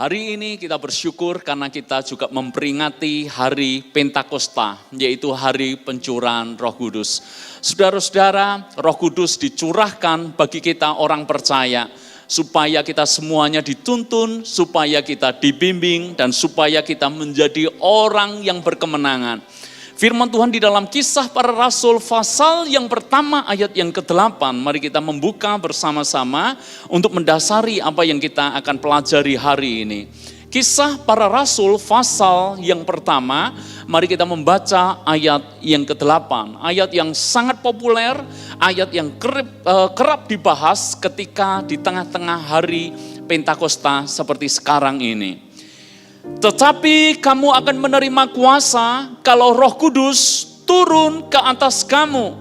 Hari ini kita bersyukur karena kita juga memperingati hari Pentakosta, yaitu hari pencurahan Roh Kudus. Saudara-saudara, Roh Kudus dicurahkan bagi kita orang percaya, supaya kita semuanya dituntun, supaya kita dibimbing, dan supaya kita menjadi orang yang berkemenangan. Firman Tuhan di dalam Kisah Para Rasul pasal yang pertama ayat yang ke-8. Mari kita membuka bersama-sama untuk mendasari apa yang kita akan pelajari hari ini. Kisah Para Rasul pasal yang pertama, mari kita membaca ayat yang ke-8. Ayat yang sangat populer, ayat yang kerap dibahas ketika di tengah-tengah hari Pentakosta seperti sekarang ini. Tetapi kamu akan menerima kuasa kalau Roh Kudus turun ke atas kamu.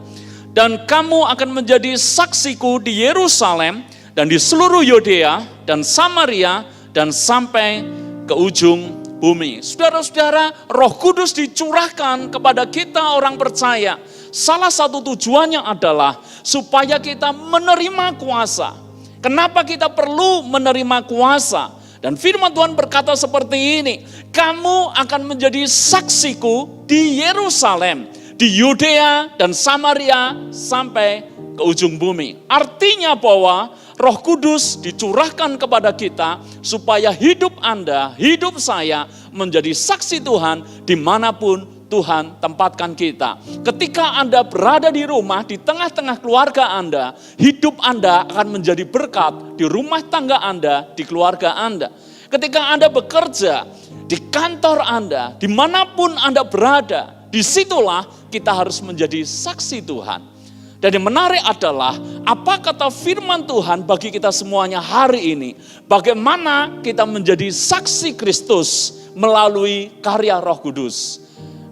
Dan kamu akan menjadi saksiku di Yerusalem dan di seluruh Yudea dan Samaria dan sampai ke ujung bumi. Saudara-saudara, Roh Kudus dicurahkan kepada kita orang percaya. Salah satu tujuannya adalah supaya kita menerima kuasa. Kenapa kita perlu menerima kuasa? Dan firman Tuhan berkata seperti ini, kamu akan menjadi saksiku di Yerusalem, di Yudea dan Samaria sampai ke ujung bumi. Artinya bahwa Roh Kudus dicurahkan kepada kita supaya hidup Anda, hidup saya menjadi saksi Tuhan dimanapun Tuhan tempatkan kita. Ketika Anda berada di rumah, di tengah-tengah keluarga Anda, hidup Anda akan menjadi berkat di rumah tangga Anda, di keluarga Anda. Ketika Anda bekerja, di kantor Anda, dimanapun Anda berada, disitulah kita harus menjadi saksi Tuhan. Dan yang menarik adalah, apa kata firman Tuhan bagi kita semuanya hari ini? Bagaimana kita menjadi saksi Kristus melalui karya Roh Kudus.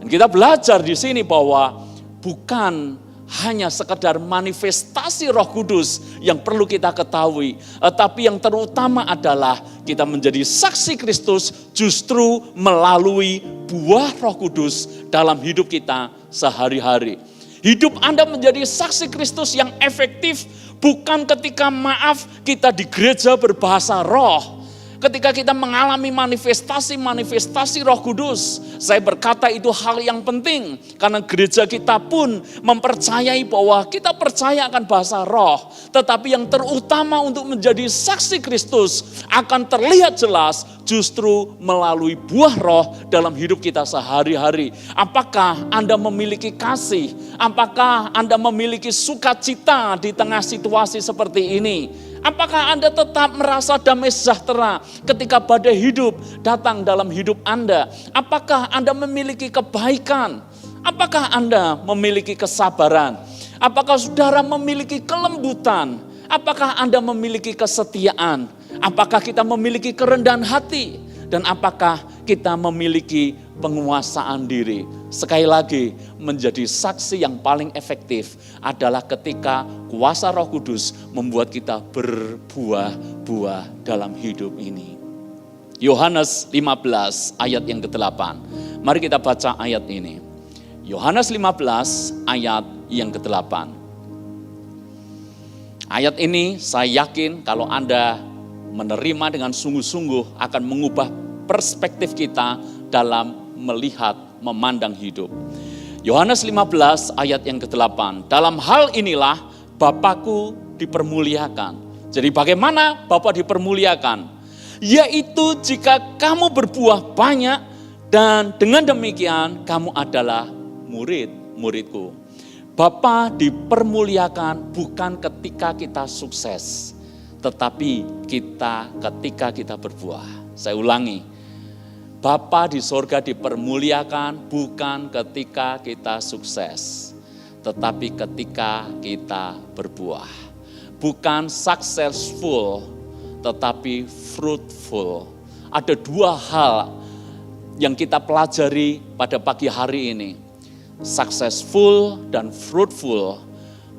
Dan kita belajar di sini bahwa bukan hanya sekedar manifestasi Roh Kudus yang perlu kita ketahui. Tapi yang terutama adalah kita menjadi saksi Kristus justru melalui buah Roh Kudus dalam hidup kita sehari-hari. Hidup Anda menjadi saksi Kristus yang efektif bukan ketika kita di gereja berbahasa roh. Ketika kita mengalami manifestasi Roh Kudus, saya berkata itu hal yang penting. Karena gereja kita pun mempercayai bahwa kita percaya akan bahasa roh. Tetapi yang terutama untuk menjadi saksi Kristus akan terlihat jelas justru melalui buah roh dalam hidup kita sehari-hari. Apakah Anda memiliki kasih? Apakah Anda memiliki sukacita di tengah situasi seperti ini? Apakah Anda tetap merasa damai sejahtera ketika badai hidup datang dalam hidup Anda? Apakah Anda memiliki kebaikan? Apakah Anda memiliki kesabaran? Apakah saudara memiliki kelembutan? Apakah Anda memiliki kesetiaan? Apakah kita memiliki kerendahan hati? Dan apakah kita memiliki penguasaan diri? Sekali lagi, menjadi saksi yang paling efektif adalah ketika kuasa Roh Kudus membuat kita berbuah-buah dalam hidup ini. Yohanes 15 ayat yang ke-8. Mari kita baca ayat ini. Yohanes 15 ayat yang ke-8. Ayat ini saya yakin kalau Anda menerima dengan sungguh-sungguh akan mengubah perspektif kita dalam melihat, memandang hidup. Yohanes 15 ayat yang ke-8. Dalam hal inilah Bapa-Ku dipermuliakan. Jadi bagaimana Bapa dipermuliakan? Yaitu jika kamu berbuah banyak dan dengan demikian kamu adalah murid-muridku. Bapa dipermuliakan bukan ketika kita sukses, tetapi ketika kita berbuah. Saya ulangi, Bapa di sorga dipermuliakan bukan ketika kita sukses, tetapi ketika kita berbuah. Bukan successful, tetapi fruitful. Ada dua hal yang kita pelajari pada pagi hari ini. Successful dan fruitful,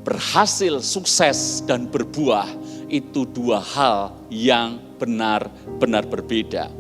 berhasil, sukses dan berbuah, itu dua hal yang benar-benar berbeda.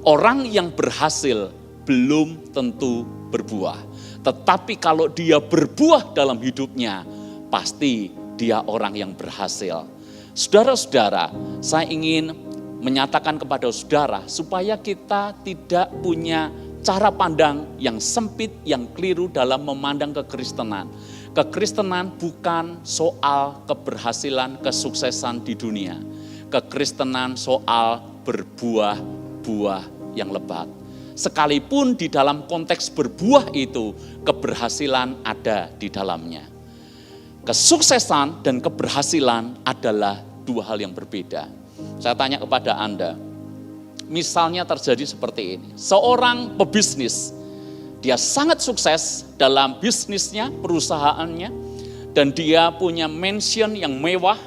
Orang yang berhasil belum tentu berbuah. Tetapi kalau dia berbuah dalam hidupnya, pasti dia orang yang berhasil. Saudara-saudara, saya ingin menyatakan kepada saudara supaya kita tidak punya cara pandang yang sempit, yang keliru dalam memandang kekristenan. Kekristenan bukan soal keberhasilan, kesuksesan di dunia. Kekristenan soal berbuah-buah yang lebat. Sekalipun di dalam konteks berbuah itu, keberhasilan ada di dalamnya. Kesuksesan dan keberhasilan adalah dua hal yang berbeda. Saya tanya kepada Anda, misalnya terjadi seperti ini. Seorang pebisnis, dia sangat sukses dalam bisnisnya, perusahaannya, dan dia punya mansion yang mewah,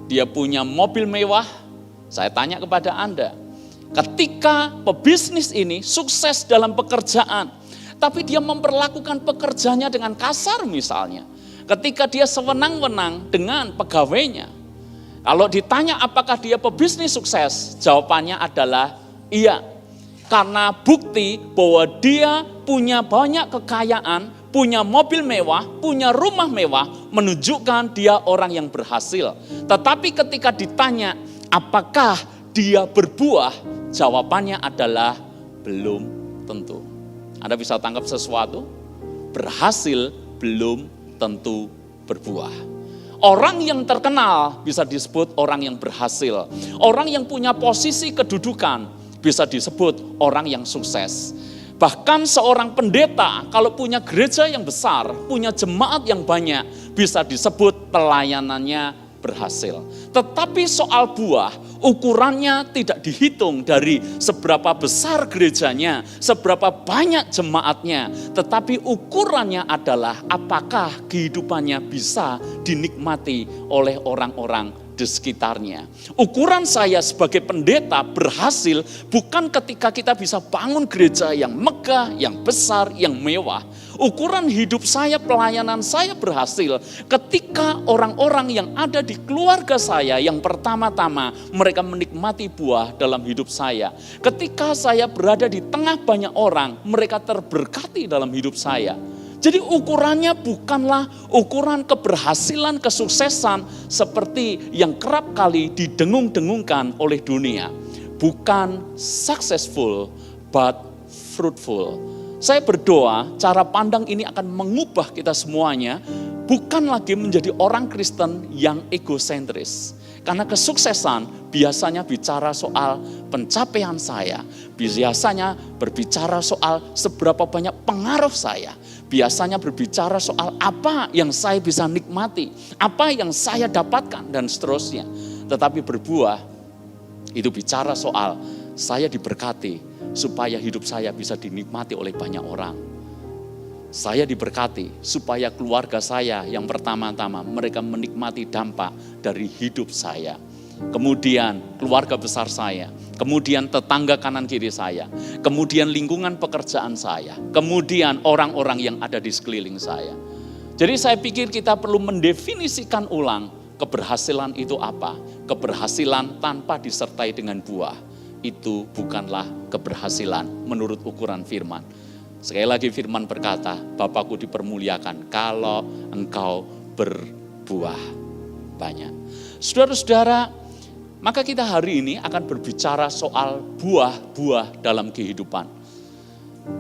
dia punya mobil mewah. Saya tanya kepada Anda, ketika pebisnis ini sukses dalam pekerjaan, tapi dia memperlakukan pekerjaannya dengan kasar misalnya. Ketika dia sewenang-wenang dengan pegawainya, kalau ditanya apakah dia pebisnis sukses, jawabannya adalah iya. Karena bukti bahwa dia punya banyak kekayaan, punya mobil mewah, punya rumah mewah, menunjukkan dia orang yang berhasil. Tetapi ketika ditanya apakah dia berbuah, jawabannya adalah belum tentu. Anda bisa tangkap sesuatu? Berhasil belum tentu berbuah. Orang yang terkenal bisa disebut orang yang berhasil. Orang yang punya posisi kedudukan bisa disebut orang yang sukses. Bahkan seorang pendeta kalau punya gereja yang besar, punya jemaat yang banyak, bisa disebut pelayanannya berhasil. Tetapi soal buah, ukurannya tidak dihitung dari seberapa besar gerejanya, seberapa banyak jemaatnya, tetapi ukurannya adalah apakah kehidupannya bisa dinikmati oleh orang-orang di sekitarnya. Ukuran saya sebagai pendeta berhasil bukan ketika kita bisa bangun gereja yang megah, yang besar, yang mewah. Ukuran hidup saya, pelayanan saya berhasil ketika orang-orang yang ada di keluarga saya yang pertama-tama mereka menikmati buah dalam hidup saya. Ketika saya berada di tengah banyak orang, mereka terberkati dalam hidup saya. Jadi ukurannya bukanlah ukuran keberhasilan, kesuksesan seperti yang kerap kali didengung-dengungkan oleh dunia. Bukan successful, but fruitful. Saya berdoa cara pandang ini akan mengubah kita semuanya, bukan lagi menjadi orang Kristen yang egosentris. Karena kesuksesan biasanya bicara soal pencapaian saya, biasanya berbicara soal seberapa banyak pengaruh saya, biasanya berbicara soal apa yang saya bisa nikmati, apa yang saya dapatkan dan seterusnya. Tetapi berbuah itu bicara soal saya diberkati supaya hidup saya bisa dinikmati oleh banyak orang. Saya diberkati supaya keluarga saya yang pertama-tama mereka menikmati dampak dari hidup saya. Kemudian keluarga besar saya, kemudian tetangga kanan kiri saya, kemudian lingkungan pekerjaan saya, kemudian orang-orang yang ada di sekeliling saya. Jadi saya pikir kita perlu mendefinisikan ulang keberhasilan itu apa. Keberhasilan tanpa disertai dengan buah, itu bukanlah keberhasilan menurut ukuran firman. Sekali lagi firman berkata, Bapakku dipermuliakan kalau engkau berbuah banyak. Saudara-saudara, maka kita hari ini akan berbicara soal buah-buah dalam kehidupan.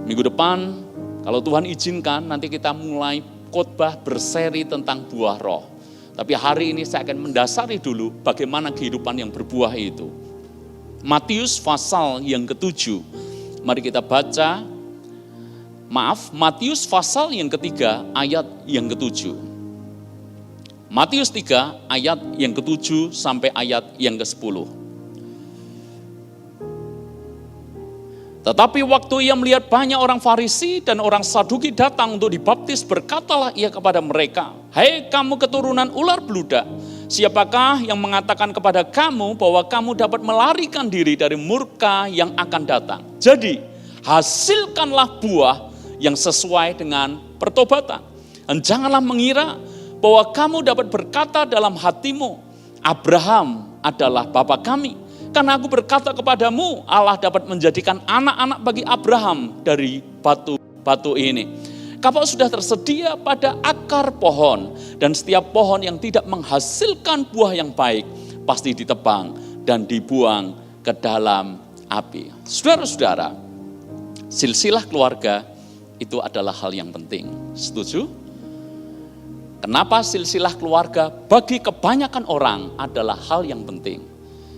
Minggu depan, kalau Tuhan izinkan, nanti kita mulai khotbah berseri tentang buah roh. Tapi hari ini saya akan mendasari dulu bagaimana kehidupan yang berbuah itu. Matius pasal yang ke-7, mari kita baca. Matius pasal yang ketiga ayat yang ke-7. Matius 3 ayat yang ke-7 sampai ayat yang ke-10. Tetapi waktu ia melihat banyak orang Farisi dan orang Saduki datang untuk dibaptis, berkatalah ia kepada mereka, "Hai kamu keturunan ular beludak, siapakah yang mengatakan kepada kamu bahwa kamu dapat melarikan diri dari murka yang akan datang? Jadi, hasilkanlah buah yang sesuai dengan pertobatan. Dan janganlah mengira bahwa kamu dapat berkata dalam hatimu, Abraham adalah bapa kami. Karena aku berkata kepadamu, Allah dapat menjadikan anak-anak bagi Abraham dari batu-batu ini. Kalau sudah tersedia pada akar pohon, dan setiap pohon yang tidak menghasilkan buah yang baik, pasti ditebang dan dibuang ke dalam api. Saudara-saudara, silsilah keluarga itu adalah hal yang penting. Setuju? Kenapa silsilah keluarga bagi kebanyakan orang adalah hal yang penting?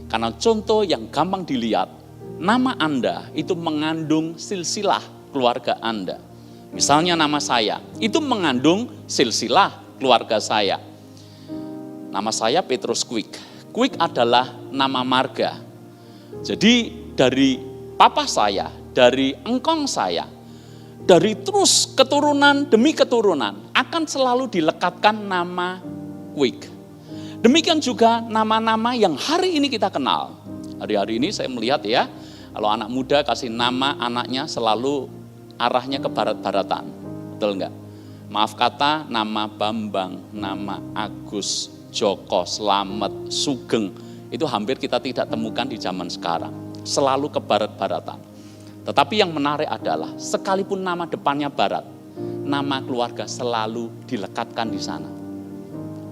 Karena contoh yang gampang dilihat, nama Anda itu mengandung silsilah keluarga Anda. Misalnya nama saya, itu mengandung silsilah keluarga saya. Nama saya Petrus Kwik. Kwik adalah nama marga. Jadi dari papa saya, dari engkong saya, dari terus keturunan demi keturunan akan selalu dilekatkan nama Kwik. Demikian juga nama-nama yang hari ini kita kenal. Hari-hari ini saya melihat ya, kalau anak muda kasih nama anaknya selalu arahnya ke barat-baratan. Betul enggak? Maaf kata, nama Bambang, nama Agus, Joko, Slamet, Sugeng, itu hampir kita tidak temukan di zaman sekarang. Selalu ke barat-baratan. Tetapi yang menarik adalah, sekalipun nama depannya barat, nama keluarga selalu dilekatkan di sana.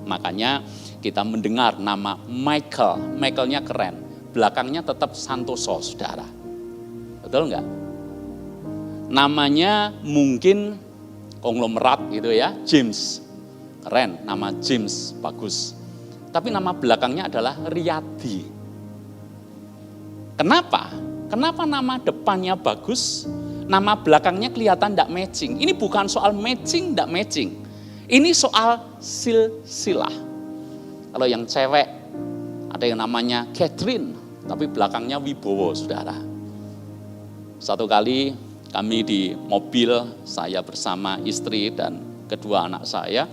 Makanya kita mendengar nama Michael, Michaelnya keren, belakangnya tetap Santoso, saudara. Betul enggak? Namanya mungkin konglomerat gitu ya, James. Keren, nama James, bagus. Tapi nama belakangnya adalah Riyadi. Kenapa? Kenapa nama depannya bagus, nama belakangnya kelihatan tidak matching? Ini bukan soal matching, tidak matching. Ini soal silsilah. Kalau yang cewek, ada yang namanya Catherine, tapi belakangnya Wibowo, saudara. Satu kali kami di mobil, saya bersama istri dan kedua anak saya.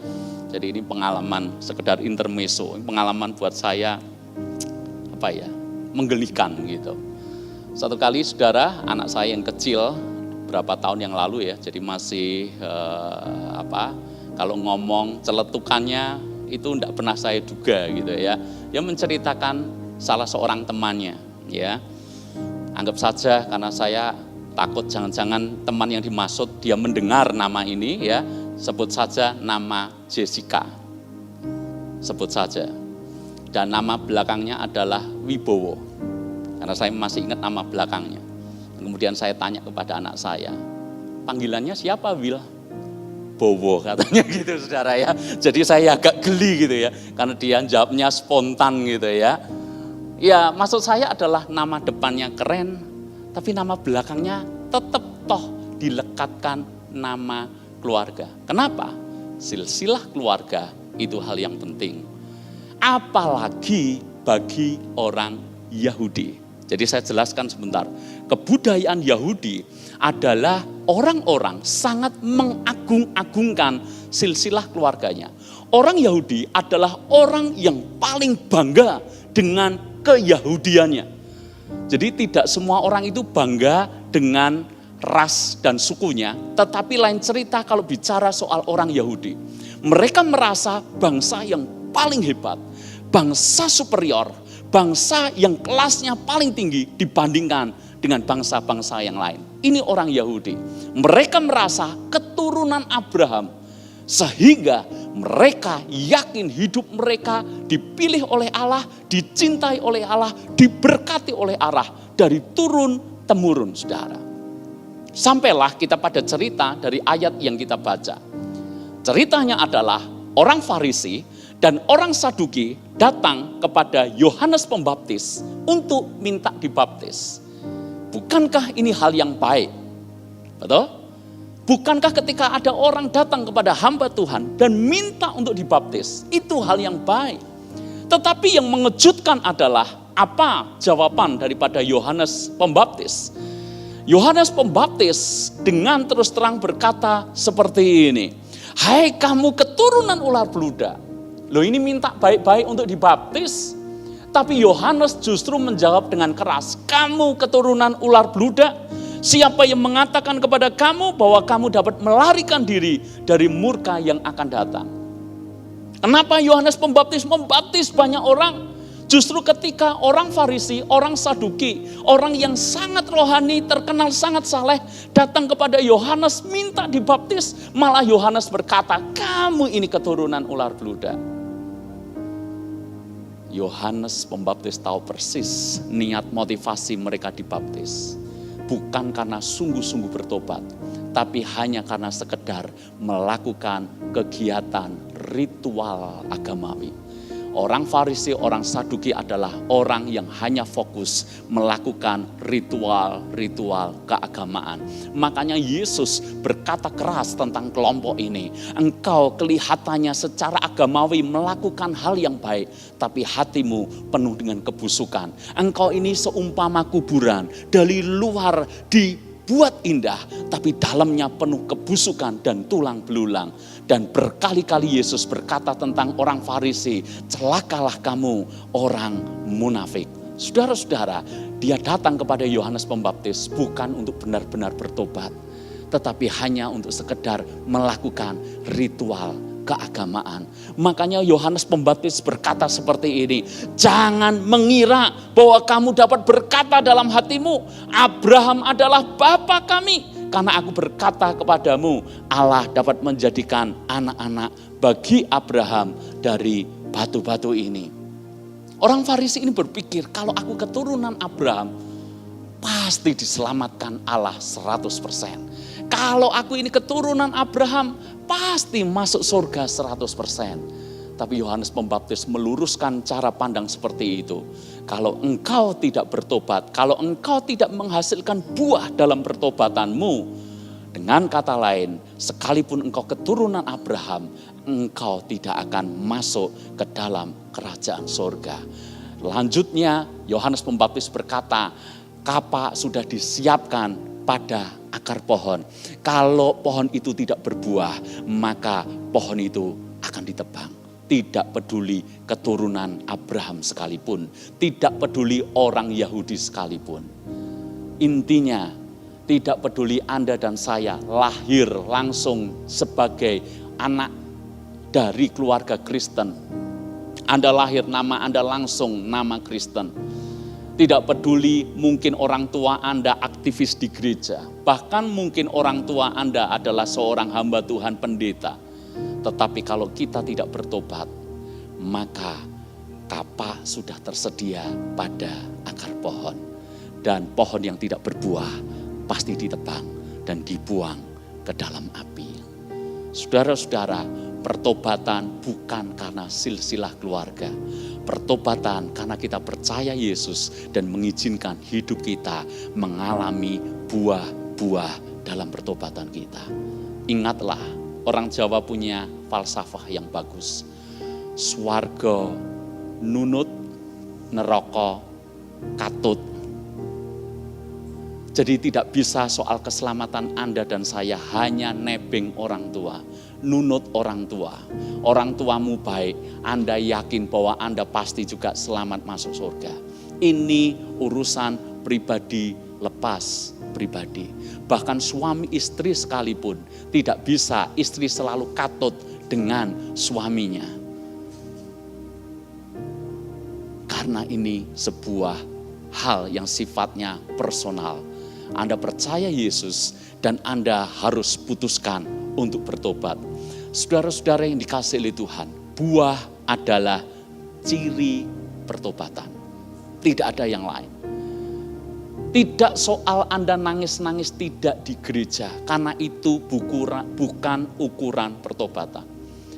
Jadi ini pengalaman sekedar intermezzo, pengalaman buat saya menggelikan gitu. Satu kali saudara, anak saya yang kecil berapa tahun yang lalu ya, jadi masih kalau ngomong celetukannya itu enggak pernah saya duga gitu ya. Dia menceritakan salah seorang temannya ya. Anggap saja karena saya takut jangan-jangan teman yang dimaksud dia mendengar nama ini ya, sebut saja nama Jessica. Sebut saja. Dan nama belakangnya adalah Wibowo. Karena saya masih ingat nama belakangnya. Kemudian saya tanya kepada anak saya, panggilannya siapa, Will? Bowo katanya gitu, saudara ya. Jadi saya agak geli gitu ya, karena dia jawabnya spontan gitu ya. Ya maksud saya adalah nama depannya keren, tapi nama belakangnya tetap toh dilekatkan nama keluarga. Kenapa? Silsilah keluarga itu hal yang penting. Apalagi bagi orang Yahudi. Jadi saya jelaskan sebentar. Kebudayaan Yahudi adalah orang-orang sangat mengagung-agungkan silsilah keluarganya. Orang Yahudi adalah orang yang paling bangga dengan keyahudiannya. Jadi tidak semua orang itu bangga dengan ras dan sukunya, tetapi lain cerita kalau bicara soal orang Yahudi. Mereka merasa bangsa yang paling hebat, bangsa superior, bangsa yang kelasnya paling tinggi dibandingkan dengan bangsa-bangsa yang lain. Ini orang Yahudi. Mereka merasa keturunan Abraham, sehingga mereka yakin hidup mereka dipilih oleh Allah, dicintai oleh Allah, diberkati oleh Allah dari turun temurun, saudara. Sampailah kita pada cerita dari ayat yang kita baca. Ceritanya adalah orang Farisi dan orang Saduki datang kepada Yohanes Pembaptis untuk minta dibaptis. Bukankah ini hal yang baik? Betul? Bukankah ketika ada orang datang kepada hamba Tuhan dan minta untuk dibaptis, itu hal yang baik. Tetapi yang mengejutkan adalah apa jawaban daripada Yohanes Pembaptis? Yohanes Pembaptis dengan terus terang berkata seperti ini, "Hai kamu keturunan ular beludak." Loh, ini minta baik-baik untuk dibaptis. Tapi Yohanes justru menjawab dengan keras, "Kamu keturunan ular beludak, siapa yang mengatakan kepada kamu bahwa kamu dapat melarikan diri dari murka yang akan datang?" Kenapa Yohanes Pembaptis membaptis banyak orang? Justru ketika orang Farisi, orang Saduki, orang yang sangat rohani, terkenal sangat saleh, datang kepada Yohanes minta dibaptis, malah Yohanes berkata, "Kamu ini keturunan ular beludak." Yohanes Pembaptis tahu persis niat motivasi mereka dibaptis. Bukan karena sungguh-sungguh bertobat, tapi hanya karena sekedar melakukan kegiatan ritual agamawi. Orang Farisi, orang Saduki adalah orang yang hanya fokus melakukan ritual-ritual keagamaan. Makanya Yesus berkata keras tentang kelompok ini. Engkau kelihatannya secara agamawi melakukan hal yang baik, tapi hatimu penuh dengan kebusukan. Engkau ini seumpama kuburan, dari luar dibuat indah, tapi dalamnya penuh kebusukan dan tulang belulang. Dan berkali-kali Yesus berkata tentang orang Farisi, celakalah kamu orang munafik. Saudara-saudara, dia datang kepada Yohanes Pembaptis bukan untuk benar-benar bertobat, tetapi hanya untuk sekedar melakukan ritual keagamaan. Makanya Yohanes Pembaptis berkata seperti ini, jangan mengira bahwa kamu dapat berkata dalam hatimu, Abraham adalah bapa kami. Karena aku berkata kepadamu, Allah dapat menjadikan anak-anak bagi Abraham dari batu-batu ini. Orang Farisi ini berpikir, kalau aku keturunan Abraham, pasti diselamatkan Allah 100%. Kalau aku ini keturunan Abraham, pasti masuk surga 100%. Tapi Yohanes Pembaptis meluruskan cara pandang seperti itu. Kalau engkau tidak bertobat, kalau engkau tidak menghasilkan buah dalam pertobatanmu, dengan kata lain, sekalipun engkau keturunan Abraham, engkau tidak akan masuk ke dalam kerajaan surga. Lanjutnya, Yohanes Pembaptis berkata, kapak sudah disiapkan pada akar pohon. Kalau pohon itu tidak berbuah, maka pohon itu akan ditebang. Tidak peduli keturunan Abraham sekalipun, tidak peduli orang Yahudi sekalipun. Intinya, tidak peduli Anda dan saya lahir langsung sebagai anak dari keluarga Kristen. Anda lahir nama Anda langsung nama Kristen. Tidak peduli mungkin orang tua Anda aktivis di gereja, bahkan mungkin orang tua Anda adalah seorang hamba Tuhan pendeta. Tetapi kalau kita tidak bertobat, maka kapak sudah tersedia pada akar pohon. Dan pohon yang tidak berbuah pasti ditebang dan dibuang ke dalam api. Saudara-saudara, pertobatan bukan karena silsilah keluarga. Pertobatan karena kita percaya Yesus dan mengizinkan hidup kita mengalami buah-buah dalam pertobatan kita. Ingatlah, orang Jawa punya falsafah yang bagus. Swarga nunut, neraka katut. Jadi tidak bisa soal keselamatan Anda dan saya hanya nebeng orang tua, nunut orang tua. Orang tuamu baik, Anda yakin bahwa Anda pasti juga selamat masuk surga. Ini urusan pribadi lepas pribadi. Bahkan suami istri sekalipun tidak bisa istri selalu katut dengan suaminya. Karena ini sebuah hal yang sifatnya personal. Anda percaya Yesus dan Anda harus putuskan untuk bertobat. Saudara-saudara yang dikasihi oleh Tuhan, buah adalah ciri pertobatan. Tidak ada yang lain. Tidak soal Anda nangis-nangis tidak di gereja, karena itu bukan ukuran pertobatan.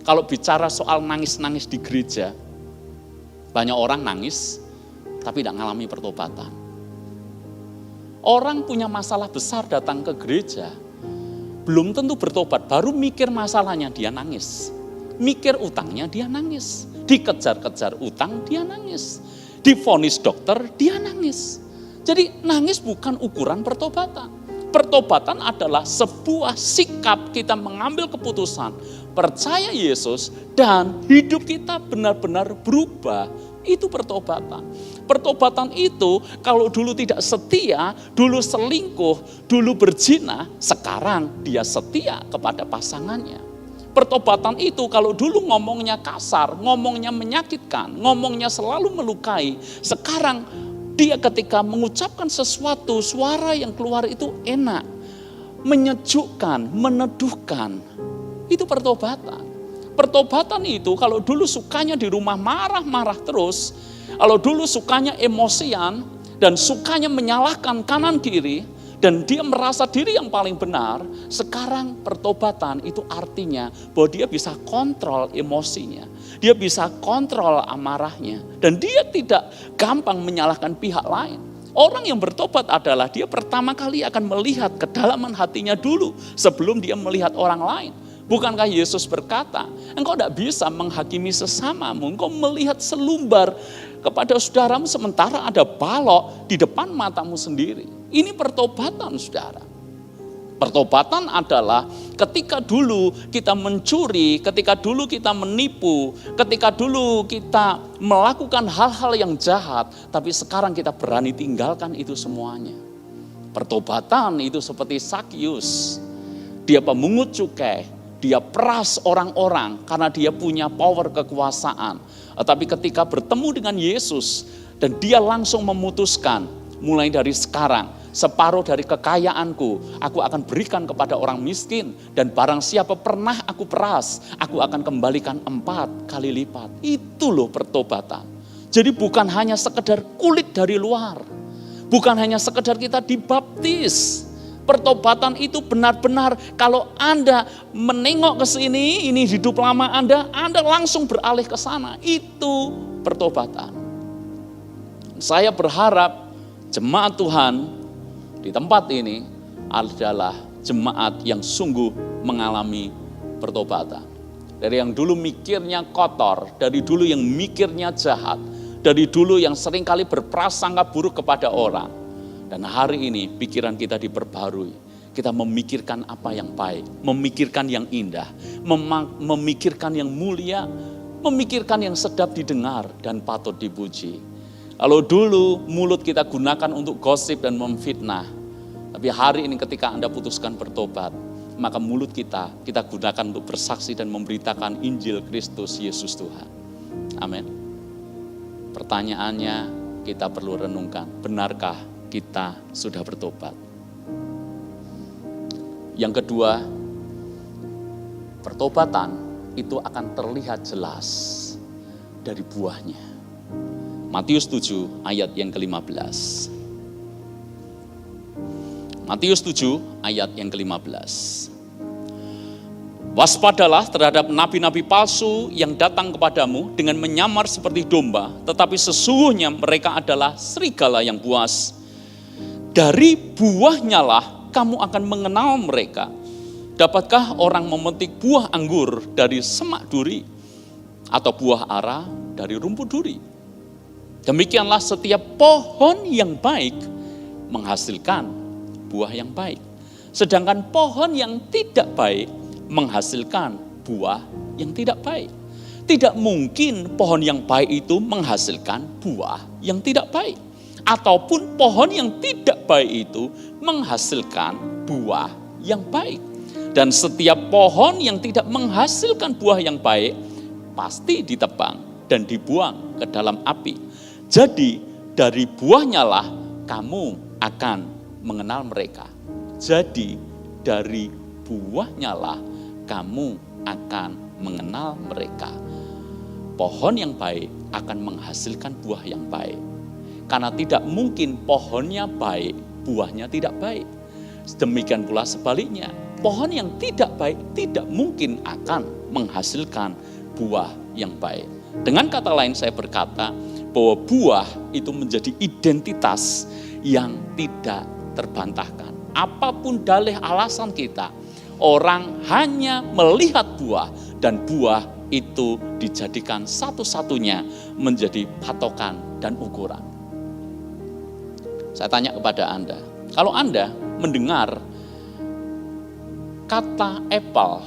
Kalau bicara soal nangis-nangis di gereja, banyak orang nangis tapi tidak mengalami pertobatan. Orang punya masalah besar datang ke gereja, belum tentu bertobat, baru mikir masalahnya dia nangis. Mikir utangnya dia nangis, dikejar-kejar utang dia nangis, divonis dokter dia nangis. Jadi nangis bukan ukuran pertobatan. Pertobatan adalah sebuah sikap kita mengambil keputusan, percaya Yesus dan hidup kita benar-benar berubah. Itu pertobatan. Pertobatan itu kalau dulu tidak setia, dulu selingkuh, dulu berzina, sekarang dia setia kepada pasangannya. Pertobatan itu kalau dulu ngomongnya kasar, ngomongnya menyakitkan, ngomongnya selalu melukai, sekarang dia ketika mengucapkan sesuatu, suara yang keluar itu enak, menyejukkan, meneduhkan. Itu pertobatan. Pertobatan itu kalau dulu sukanya di rumah marah-marah terus, kalau dulu sukanya emosian dan sukanya menyalahkan kanan kiri, dan dia merasa diri yang paling benar, sekarang pertobatan itu artinya bahwa dia bisa kontrol emosinya, dia bisa kontrol amarahnya, dan dia tidak gampang menyalahkan pihak lain. Orang yang bertobat adalah dia pertama kali akan melihat kedalaman hatinya dulu sebelum dia melihat orang lain. Bukankah Yesus berkata, engkau tidak bisa menghakimi sesamamu, engkau melihat selumbar kepada saudaramu sementara ada balok di depan matamu sendiri. Ini pertobatan, saudara. Pertobatan adalah ketika dulu kita mencuri, ketika dulu kita menipu, ketika dulu kita melakukan hal-hal yang jahat, tapi sekarang kita berani tinggalkan itu semuanya. Pertobatan itu seperti Sakyus. Dia pemungut cukai, dia peras orang-orang karena dia punya power kekuasaan. Tapi ketika bertemu dengan Yesus dan dia langsung memutuskan, mulai dari sekarang, separuh dari kekayaanku, aku akan berikan kepada orang miskin. Dan barang siapa pernah aku peras, aku akan kembalikan 4 kali lipat. Itu loh pertobatan. Jadi bukan hanya sekedar kulit dari luar. Bukan hanya sekedar kita dibaptis. Pertobatan itu benar-benar kalau Anda menengok ke sini, ini hidup lama Anda langsung beralih ke sana. Itu pertobatan. Saya berharap jemaat Tuhan di tempat ini adalah jemaat yang sungguh mengalami pertobatan. Dari yang dulu mikirnya kotor, dari dulu yang mikirnya jahat, dari dulu yang seringkali berprasangka buruk kepada orang. Dan hari ini pikiran kita diperbarui. Kita memikirkan apa yang baik, memikirkan yang indah, memikirkan yang mulia, memikirkan yang sedap didengar dan patut dipuji. Kalau dulu mulut kita gunakan untuk gosip dan memfitnah, tapi hari ini ketika Anda putuskan bertobat, maka mulut kita gunakan untuk bersaksi dan memberitakan Injil Kristus Yesus Tuhan. Amin. Pertanyaannya kita perlu renungkan, benarkah kita sudah bertobat? Yang kedua, pertobatan itu akan terlihat jelas dari buahnya. Matius 7 ayat yang ke-15. Matius 7 ayat yang ke-15. Waspadalah terhadap nabi-nabi palsu yang datang kepadamu dengan menyamar seperti domba, tetapi sesungguhnya mereka adalah serigala yang buas. Dari buahnya lah kamu akan mengenal mereka. Dapatkah orang memetik buah anggur dari semak duri, atau buah ara dari rumput duri? Demikianlah setiap pohon yang baik menghasilkan buah yang baik. Sedangkan pohon yang tidak baik menghasilkan buah yang tidak baik. Tidak mungkin pohon yang baik itu menghasilkan buah yang tidak baik. Ataupun pohon yang tidak baik itu menghasilkan buah yang baik. Dan setiap pohon yang tidak menghasilkan buah yang baik pasti ditebang dan dibuang ke dalam api. Jadi dari buahnya lah kamu akan mengenal mereka. Jadi dari buahnya lah kamu akan mengenal mereka. Pohon yang baik akan menghasilkan buah yang baik. Karena tidak mungkin pohonnya baik, buahnya tidak baik. Demikian pula sebaliknya, pohon yang tidak baik tidak mungkin akan menghasilkan buah yang baik. Dengan kata lain saya berkata, bahwa buah itu menjadi identitas yang tidak terbantahkan. Apapun dalih alasan kita, orang hanya melihat buah dan buah itu dijadikan satu-satunya menjadi patokan dan ukuran. Saya tanya kepada Anda, kalau Anda mendengar kata Apple,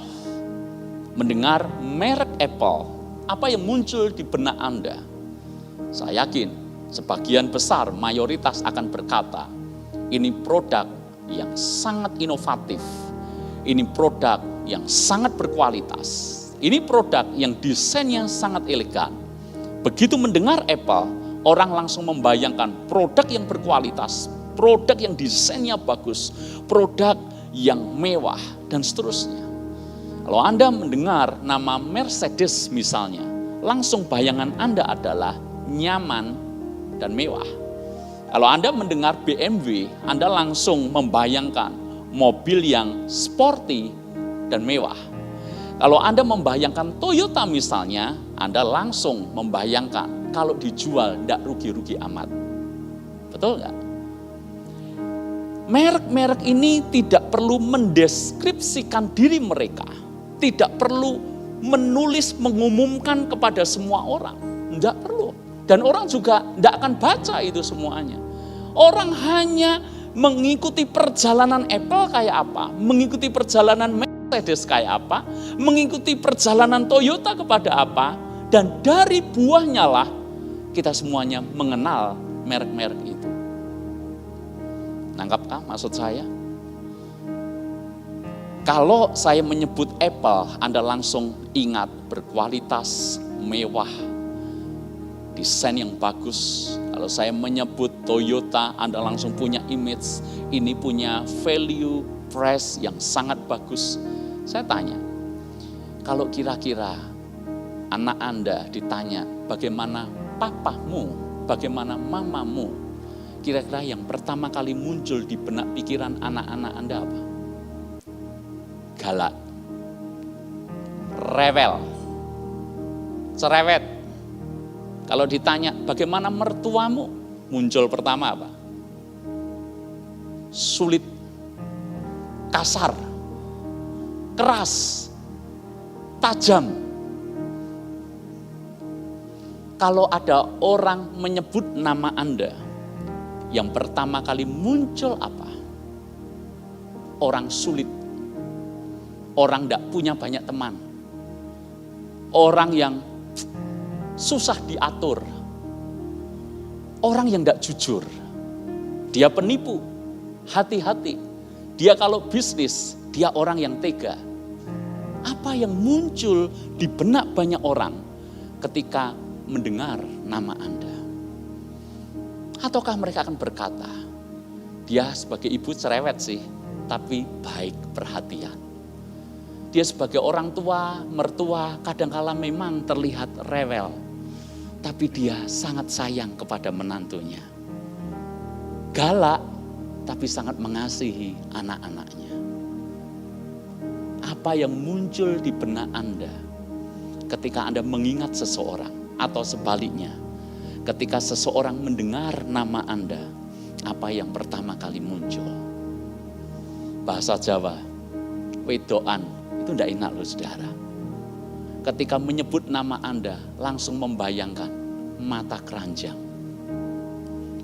mendengar merek Apple, apa yang muncul di benak Anda? Saya yakin sebagian besar mayoritas akan berkata, ini produk yang sangat inovatif, ini produk yang sangat berkualitas, ini produk yang desainnya sangat elegan. Begitu mendengar Apple, orang langsung membayangkan produk yang berkualitas, produk yang desainnya bagus, produk yang mewah, dan seterusnya. Kalau Anda mendengar nama Mercedes misalnya, langsung bayangan Anda adalah nyaman dan mewah. Kalau Anda mendengar BMW, Anda langsung membayangkan mobil yang sporty dan mewah. Kalau Anda membayangkan Toyota misalnya, Anda langsung membayangkan kalau dijual tidak rugi-rugi amat. Betul nggak? Merek-merek ini tidak perlu mendeskripsikan diri mereka. Tidak perlu menulis, mengumumkan kepada semua orang. Tidak perlu. Dan orang juga tidak akan baca itu semuanya. Orang hanya mengikuti perjalanan Apple kayak apa, mengikuti perjalanan Mercedes kayak apa, mengikuti perjalanan Toyota kepada apa, dan dari buahnya lah kita semuanya mengenal merek-merek itu. Nangkapkah maksud saya? Kalau saya menyebut Apple, Anda langsung ingat berkualitas, mewah, desain yang bagus. Kalau saya menyebut Toyota, Anda langsung punya image, ini punya value, price yang sangat bagus. Saya tanya, kalau kira-kira anak Anda ditanya, bagaimana papamu, bagaimana mamamu, kira-kira yang pertama kali muncul di benak pikiran anak-anak Anda apa? Galak, rewel, cerewet. Kalau ditanya bagaimana mertuamu, muncul pertama apa? Sulit, kasar, keras, tajam. Kalau ada orang menyebut nama Anda, yang pertama kali muncul apa? Orang sulit. Orang tidak punya banyak teman. Orang yang susah diatur. Orang yang tidak jujur. Dia penipu. Hati-hati. Dia kalau bisnis, dia orang yang tega. Apa yang muncul di benak banyak orang ketika mendengar nama Anda? Ataukah mereka akan berkata, dia sebagai ibu cerewet sih, tapi baik perhatian. Dia sebagai orang tua, mertua, kadangkala memang terlihat rewel. Tapi dia sangat sayang kepada menantunya. Galak, tapi sangat mengasihi anak-anaknya. Apa yang muncul di benak Anda ketika Anda mengingat seseorang, atau sebaliknya, ketika seseorang mendengar nama Anda, apa yang pertama kali muncul? Bahasa Jawa, wedoan. Itu tidak enak loh saudara. Ketika menyebut nama Anda, langsung membayangkan mata keranjang.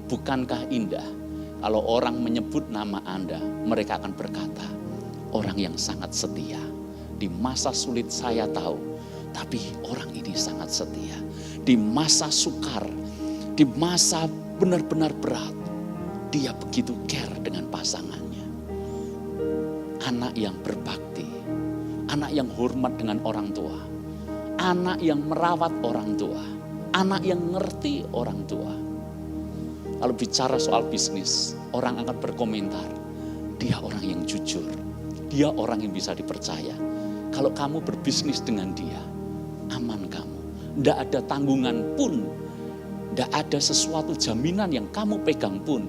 Bukankah indah kalau orang menyebut nama Anda, mereka akan berkata, orang yang sangat setia. Di masa sulit saya tahu, tapi orang ini sangat setia. Di masa sukar, di masa benar-benar berat, dia begitu care dengan pasangannya. Anak yang berbakti. Anak yang hormat dengan orang tua. Anak yang merawat orang tua. Anak yang ngerti orang tua. Kalau bicara soal bisnis, orang akan berkomentar, dia orang yang jujur. Dia orang yang bisa dipercaya. Kalau kamu berbisnis dengan dia, aman kamu. Tidak ada tanggungan pun. Tidak ada sesuatu jaminan yang kamu pegang pun.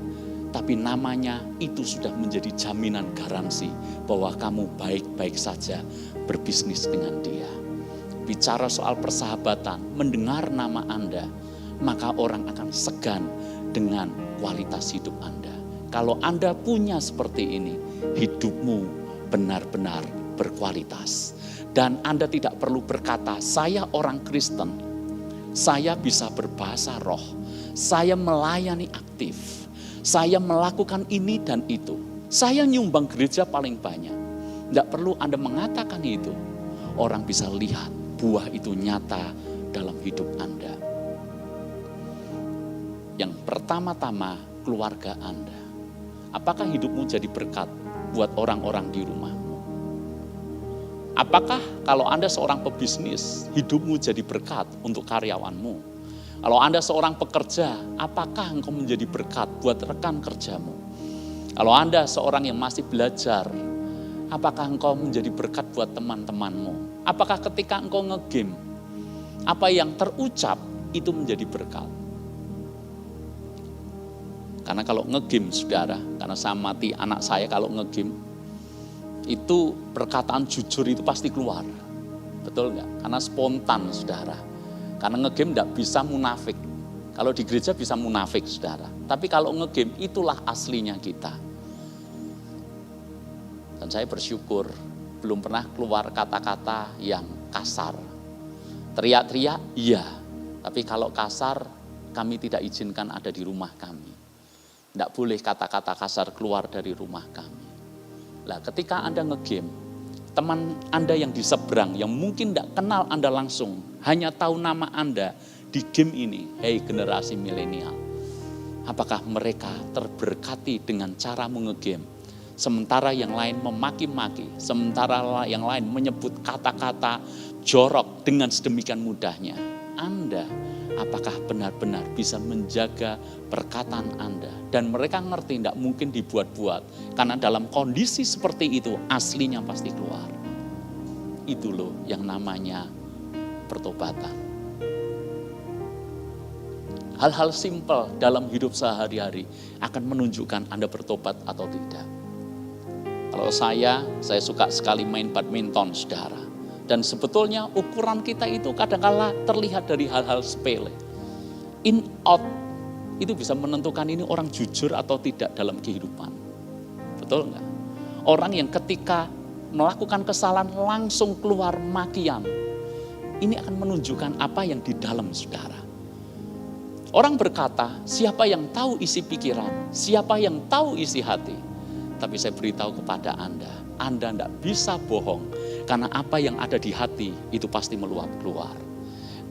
Tapi namanya itu sudah menjadi jaminan garansi bahwa kamu baik-baik saja berbisnis dengan dia. Bicara soal persahabatan, mendengar nama Anda, maka orang akan segan dengan kualitas hidup Anda. Kalau Anda punya seperti ini, hidupmu benar-benar berkualitas. Dan Anda tidak perlu berkata, saya orang Kristen, saya bisa berbahasa roh, saya melayani aktif, saya melakukan ini dan itu. Saya nyumbang gereja paling banyak. Tidak perlu Anda mengatakan itu. Orang bisa lihat buah itu nyata dalam hidup Anda. Yang pertama-tama keluarga Anda. Apakah hidupmu jadi berkat buat orang-orang di rumahmu? Apakah kalau Anda seorang pebisnis, hidupmu jadi berkat untuk karyawanmu? Kalau Anda seorang pekerja, apakah engkau menjadi berkat buat rekan kerjamu? Kalau Anda seorang yang masih belajar, apakah engkau menjadi berkat buat teman-temanmu? Apakah ketika engkau nge-game, apa yang terucap itu menjadi berkat? Karena kalau nge-game saudara, karena saya mati anak saya kalau nge-game, itu perkataan jujur itu pasti keluar. Betul nggak? Karena spontan saudara. Karena nge-game nggak bisa munafik. Kalau di gereja bisa munafik saudara. Tapi kalau nge-game itulah aslinya kita. Dan saya bersyukur belum pernah keluar kata-kata yang kasar. Teriak-teriak, iya. Tapi kalau kasar, kami tidak izinkan ada di rumah kami. Tidak boleh kata-kata kasar keluar dari rumah kami. Lah ketika Anda nge-game, teman Anda yang di seberang, yang mungkin tidak kenal Anda langsung, hanya tahu nama Anda di game ini, hei generasi milenial, apakah mereka terberkati dengan cara nge-game? Sementara yang lain memaki-maki, sementara yang lain menyebut kata-kata jorok dengan sedemikian mudahnya. Anda apakah benar-benar bisa menjaga perkataan Anda? Dan mereka ngerti tidak mungkin dibuat-buat. Karena dalam kondisi seperti itu aslinya pasti keluar. Itu loh yang namanya pertobatan. Hal-hal simpel dalam hidup sehari-hari akan menunjukkan Anda bertobat atau tidak. Kalau saya suka sekali main badminton saudara. Dan sebetulnya ukuran kita itu kadang-kala terlihat dari hal-hal sepele. In, out, itu bisa menentukan ini orang jujur atau tidak dalam kehidupan. Betul enggak? Orang yang ketika melakukan kesalahan langsung keluar makian. Ini akan menunjukkan apa yang di dalam saudara. Orang berkata, siapa yang tahu isi pikiran, siapa yang tahu isi hati. Tapi saya beritahu kepada Anda tidak bisa bohong. Karena apa yang ada di hati itu pasti meluap keluar.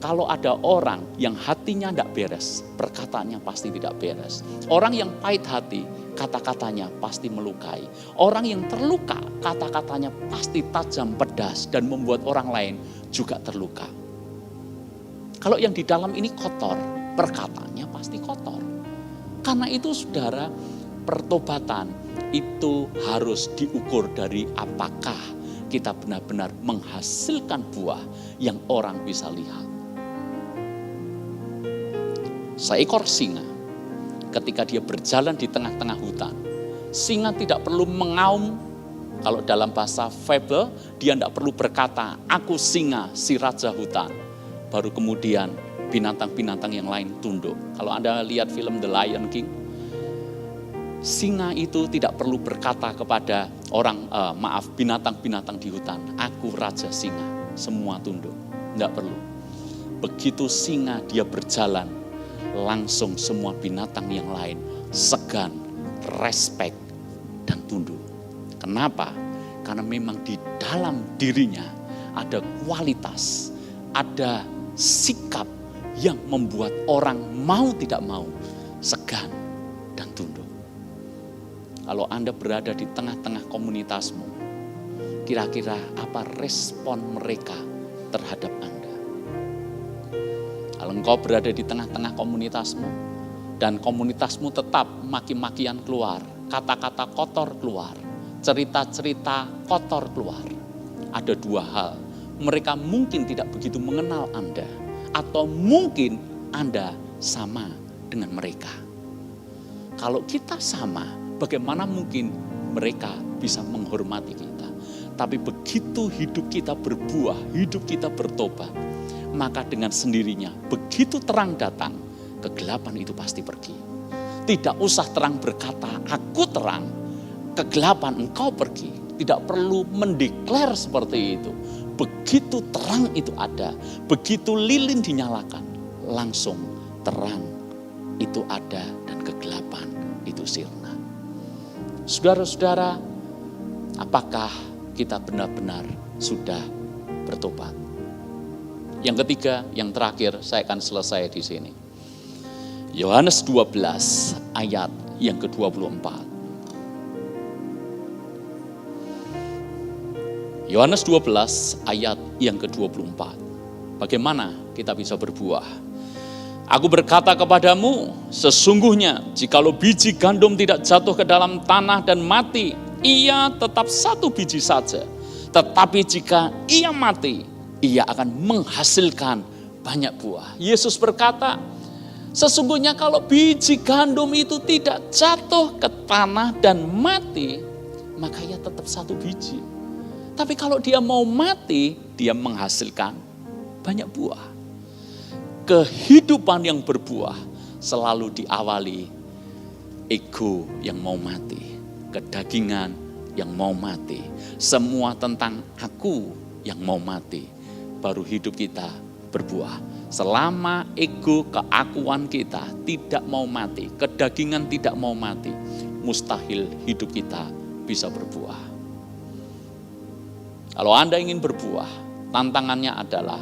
Kalau ada orang yang hatinya tidak beres, perkataannya pasti tidak beres. Orang yang pahit hati, kata-katanya pasti melukai. Orang yang terluka, kata-katanya pasti tajam pedas dan membuat orang lain juga terluka. Kalau yang di dalam ini kotor, perkataannya pasti kotor. Karena itu saudara, pertobatan itu harus diukur dari apakah kita benar-benar menghasilkan buah yang orang bisa lihat. Seekor singa, ketika dia berjalan di tengah-tengah hutan, singa tidak perlu mengaum. Kalau dalam bahasa fable, dia tidak perlu berkata, aku singa si raja hutan. Baru kemudian binatang-binatang yang lain tunduk. Kalau Anda lihat film The Lion King, singa itu tidak perlu berkata kepada binatang-binatang di hutan, aku raja singa, semua tunduk. Tidak perlu. Begitu singa dia berjalan, langsung semua binatang yang lain segan, respect, dan tunduk. Kenapa? Karena memang di dalam dirinya ada kualitas, ada sikap yang membuat orang mau tidak mau segan dan tunduk. Kalau Anda berada di tengah-tengah komunitasmu, kira-kira apa respon mereka terhadap Anda? Kalau engkau berada di tengah-tengah komunitasmu, dan komunitasmu tetap maki-makian keluar, kata-kata kotor keluar, cerita-cerita kotor keluar. Ada dua hal, mereka mungkin tidak begitu mengenal Anda, atau mungkin Anda sama dengan mereka. Kalau kita sama, bagaimana mungkin mereka bisa menghormati kita? Tapi begitu hidup kita berbuah, hidup kita bertobat, maka dengan sendirinya begitu terang datang, kegelapan itu pasti pergi. Tidak usah terang berkata, aku terang, kegelapan engkau pergi. Tidak perlu mendeklar seperti itu. Begitu terang itu ada, begitu lilin dinyalakan, langsung terang itu ada dan kegelapan itu sirna. Saudara-saudara, apakah kita benar-benar sudah bertobat? Yang ketiga, yang terakhir, saya akan selesai di sini. Yohanes 12 ayat yang ke-24. Yohanes 12 ayat yang ke-24. Bagaimana kita bisa berbuah? Aku berkata kepadamu, sesungguhnya jikalau biji gandum tidak jatuh ke dalam tanah dan mati, ia tetap satu biji saja. Tetapi jika ia mati, ia akan menghasilkan banyak buah. Yesus berkata, sesungguhnya kalau biji gandum itu tidak jatuh ke tanah dan mati, maka ia tetap satu biji. Tapi kalau dia mau mati, dia menghasilkan banyak buah. Kehidupan yang berbuah selalu diawali ego yang mau mati, kedagingan yang mau mati, semua tentang aku yang mau mati, baru hidup kita berbuah. Selama ego keakuan kita tidak mau mati, kedagingan tidak mau mati, mustahil hidup kita bisa berbuah. Kalau Anda ingin berbuah, tantangannya adalah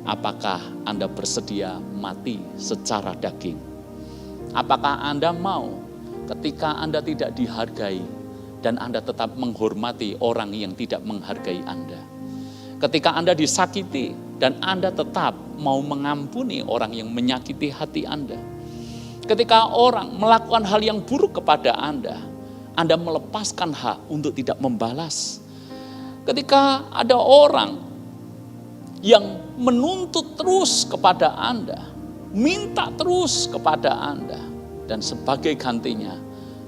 apakah Anda bersedia mati secara daging? Apakah Anda mau ketika Anda tidak dihargai dan Anda tetap menghormati orang yang tidak menghargai Anda? Ketika Anda disakiti dan Anda tetap mau mengampuni orang yang menyakiti hati Anda? Ketika orang melakukan hal yang buruk kepada Anda melepaskan hak untuk tidak membalas? Ketika ada orang yang menuntut terus kepada Anda, minta terus kepada Anda, dan sebagai gantinya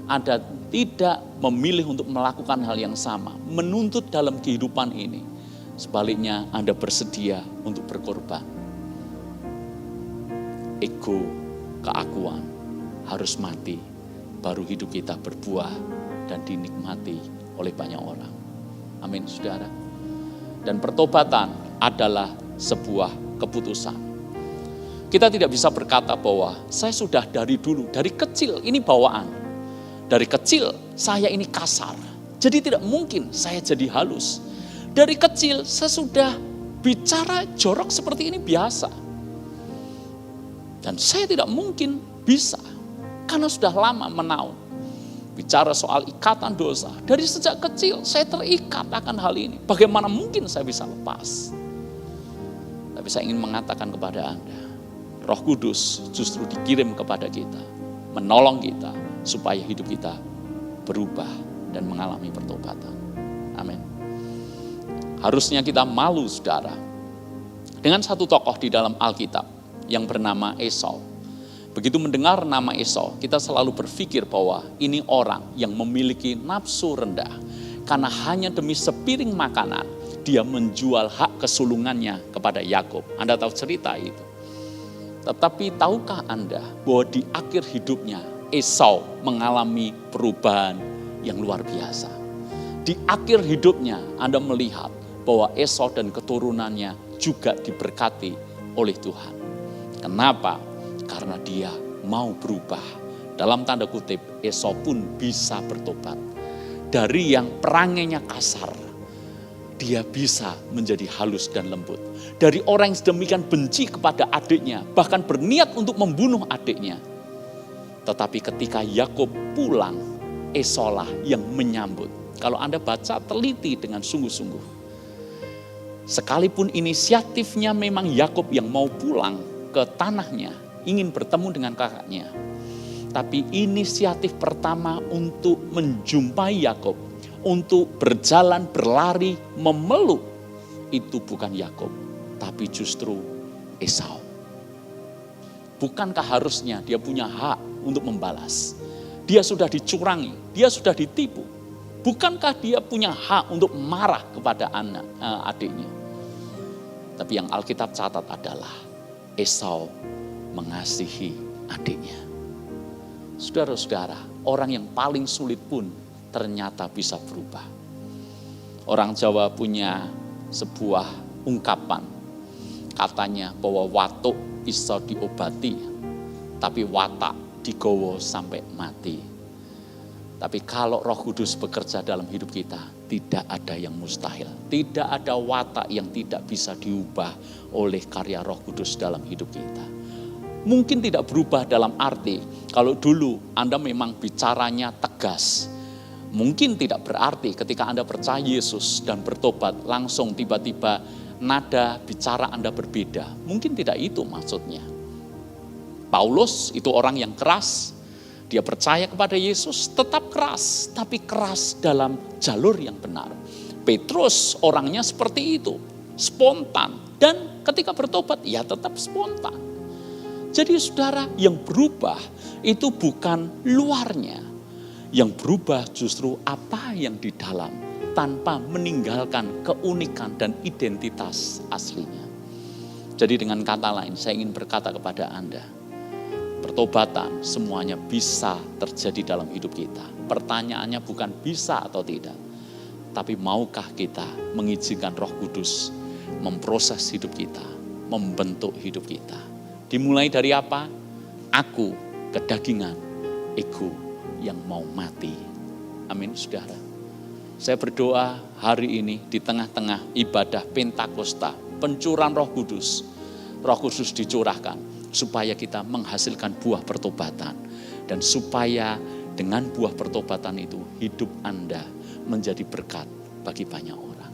Anda tidak memilih untuk melakukan hal yang sama, menuntut dalam kehidupan ini, sebaliknya Anda bersedia untuk berkorban. Ego, keakuan harus mati, baru hidup kita berbuah dan dinikmati oleh banyak orang. Amin, saudara. Dan pertobatan adalah sebuah keputusan. Kita tidak bisa berkata bahwa saya sudah dari dulu, dari kecil ini bawaan. Dari kecil saya ini kasar, jadi tidak mungkin saya jadi halus. Dari kecil saya sudah bicara jorok seperti ini biasa. Dan saya tidak mungkin bisa, karena sudah lama menaun. Bicara soal ikatan dosa, dari sejak kecil saya terikat akan hal ini. Bagaimana mungkin saya bisa lepas? Tapi saya ingin mengatakan kepada Anda, Roh Kudus justru dikirim kepada kita, menolong kita, supaya hidup kita berubah dan mengalami pertobatan. Amin. Harusnya kita malu, saudara, dengan satu tokoh di dalam Alkitab yang bernama Esau. Begitu mendengar nama Esau, kita selalu berpikir bahwa ini orang yang memiliki nafsu rendah. Karena hanya demi sepiring makanan, dia menjual hak kesulungannya kepada Yakub. Anda tahu cerita itu. Tetapi tahukah Anda bahwa di akhir hidupnya, Esau mengalami perubahan yang luar biasa. Di akhir hidupnya, Anda melihat bahwa Esau dan keturunannya juga diberkati oleh Tuhan. Kenapa? Karena dia mau berubah. Dalam tanda kutip, Esau pun bisa bertobat. Dari yang perangainya kasar, dia bisa menjadi halus dan lembut. Dari orang yang sedemikian benci kepada adiknya, bahkan berniat untuk membunuh adiknya. Tetapi ketika Yakub pulang, Esau lah yang menyambut. Kalau Anda baca teliti dengan sungguh-sungguh. Sekalipun inisiatifnya memang Yakub yang mau pulang ke tanahnya, ingin bertemu dengan kakaknya. Tapi inisiatif pertama untuk menjumpai Yakub, untuk berjalan, berlari, memeluk, itu bukan Yakub, tapi justru Esau. Bukankah harusnya dia punya hak untuk membalas? Dia sudah dicurangi, dia sudah ditipu. Bukankah dia punya hak untuk marah kepada adiknya? Tapi yang Alkitab catat adalah Esau mengasihi adiknya. Saudara-saudara, orang yang paling sulit pun ternyata bisa berubah. Orang Jawa punya sebuah ungkapan, katanya bahwa watuk bisa diobati, tapi watak digowo sampai mati. Tapi kalau Roh Kudus bekerja dalam hidup kita, tidak ada yang mustahil. Tidak ada watak yang tidak bisa diubah oleh karya Roh Kudus dalam hidup kita. Mungkin tidak berubah dalam arti, kalau dulu Anda memang bicaranya tegas. Mungkin tidak berarti ketika Anda percaya Yesus dan bertobat, langsung tiba-tiba nada bicara Anda berbeda. Mungkin tidak itu maksudnya. Paulus itu orang yang keras, Dia percaya kepada Yesus, tetap keras, tapi keras dalam jalur yang benar. Petrus orangnya seperti itu, spontan. Dan ketika bertobat, ya tetap spontan. Jadi saudara, yang berubah itu bukan luarnya. Yang berubah justru apa yang di dalam, tanpa meninggalkan keunikan dan identitas aslinya. Jadi dengan kata lain, saya ingin berkata kepada Anda, pertobatan semuanya bisa terjadi dalam hidup kita. Pertanyaannya bukan bisa atau tidak, tapi maukah kita mengizinkan Roh Kudus memproses hidup kita, membentuk hidup kita. Dimulai dari apa? Aku, kedagingan, ego yang mau mati. Amin, saudara. Saya berdoa hari ini di tengah-tengah ibadah Pentakosta, pencurahan Roh Kudus dicurahkan supaya kita menghasilkan buah pertobatan. Dan supaya dengan buah pertobatan itu hidup Anda menjadi berkat bagi banyak orang.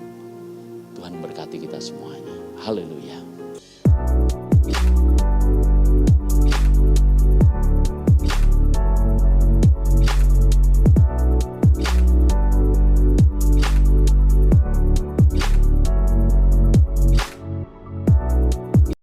Tuhan berkati kita semuanya. Haleluya.